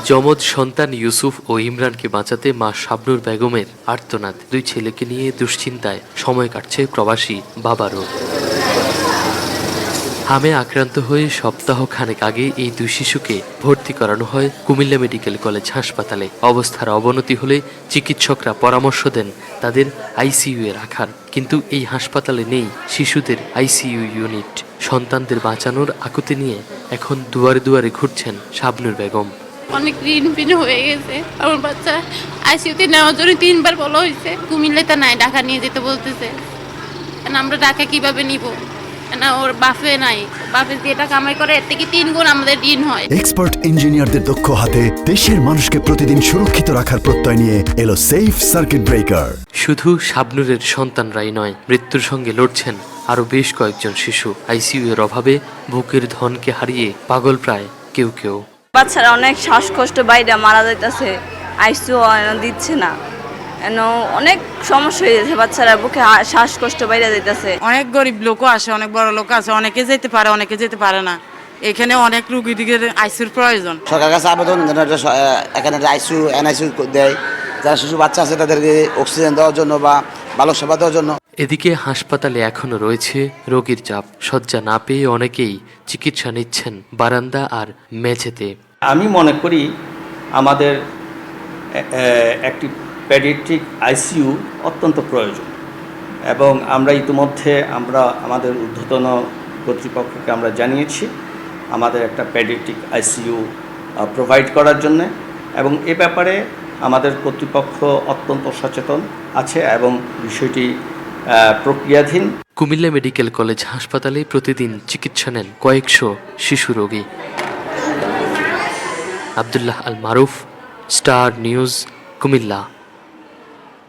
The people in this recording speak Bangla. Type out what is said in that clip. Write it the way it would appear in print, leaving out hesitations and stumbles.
যমজ সন্তান ইউসুফ ও ইমরানকে বাঁচাতে মা শাবনুর বেগমের আর্তনাদ। দুই ছেলেকে নিয়ে দুশ্চিন্তায় সময় কাটছে প্রবাসী বাবারও। হামে আক্রান্ত হয়ে সপ্তাহ খানেক আগে এই দুই শিশুকে ভর্তি করানো হয় কুমিল্লা মেডিকেল কলেজ হাসপাতালে। অবস্থার অবনতি হলে চিকিৎসকরা পরামর্শ দেন তাদের আইসিইউ এ রাখার, কিন্তু এই হাসপাতালে নেই শিশুদের আইসিইউ ইউনিট। সন্তানদের বাঁচানোর আকুতি নিয়ে এখন দুয়ারে দুয়ারে ঘুরছেন শাবনুর বেগম। অনেক ঋণ হয়ে গেছে। আমার বাচ্চা আইসিইউতে নেওয়ার জন্য 3 বার বলা হয়েছে, কুমিল্লাতে নাই, ঢাকা নিয়ে যেতে বলতেছে। আমরা ঢাকা কিভাবে নিব? না, ওর বাপে নাই, বাপে যেটা কামাই করে এর থেকে 3 গুণ আমাদের ঋণ হয়। এক্সপার্ট ইঞ্জিনিয়ারদের দক্ষ হাতে দেশের মানুষকে প্রতিদিন সুরক্ষিত রাখার প্রত্যয় নিয়ে এলো সেফ সার্কিট ব্রেকার। শুধু শাবনুরের সন্তানরাই নয়, মৃত্যুর সঙ্গে লড়ছেন আরো বেশ কয়েকজন শিশু। আইসিইউ এর অভাবে বুকের ধনকে হারিয়ে পাগল প্রায় কেউ কেউ। বাচ্চারা অনেক শ্বাসকষ্ট বাইরে মারা যাইতেছে, আইসিইউ দিচ্ছে না, অনেক সমস্যা হয়ে যাচ্ছে, বাচ্চারা বুকে শ্বাসকষ্ট বাইরে যাইতেছে। অনেক গরিব লোকও আসে, অনেক বড় লোক আছে, অনেকে যেতে পারে, অনেকে যেতে পারে না। এখানে অনেক রুগীদের আইসিইউর প্রয়োজন। সরকারের কাছে আবেদন, এখানে আইসিইউ এনআইসিইউ দেয়, যারা শিশু বাচ্চা আছে তাদেরকে অক্সিজেন দেওয়ার জন্য বা ভালো সেবা দেওয়ার জন্য। এদিকে হাসপাতালে এখনো রয়েছে রোগীর চাপ। শয্যা না পেয়ে অনেকেই চিকিৎসা নিচ্ছেন বারান্দা আর মেঝেতে। আমি মনে করি আমাদের একটি পেডিয়াট্রিক আইসিইউ অত্যন্ত প্রয়োজন, এবং আমরা ইতিমধ্যে আমাদের ঊর্ধ্বতন কর্তৃপক্ষকে আমরা জানিয়েছি আমাদের একটা পেডিয়াট্রিক আইসিইউ প্রোভাইড করার জন্য, এবং এ ব্যাপারে আমাদের কর্তৃপক্ষ অত্যন্ত সচেতন আছে এবং বিষয়টি প্রক্রিয়াধীন। কুমিল্লা মেডিকেল কলেজ হাসপাতালে প্রতিদিন চিকিৎসা নেন কয়েকশো শিশু রোগী। আব্দুল্লাহ আল মারুফ, স্টার নিউজ, কুমিল্লা।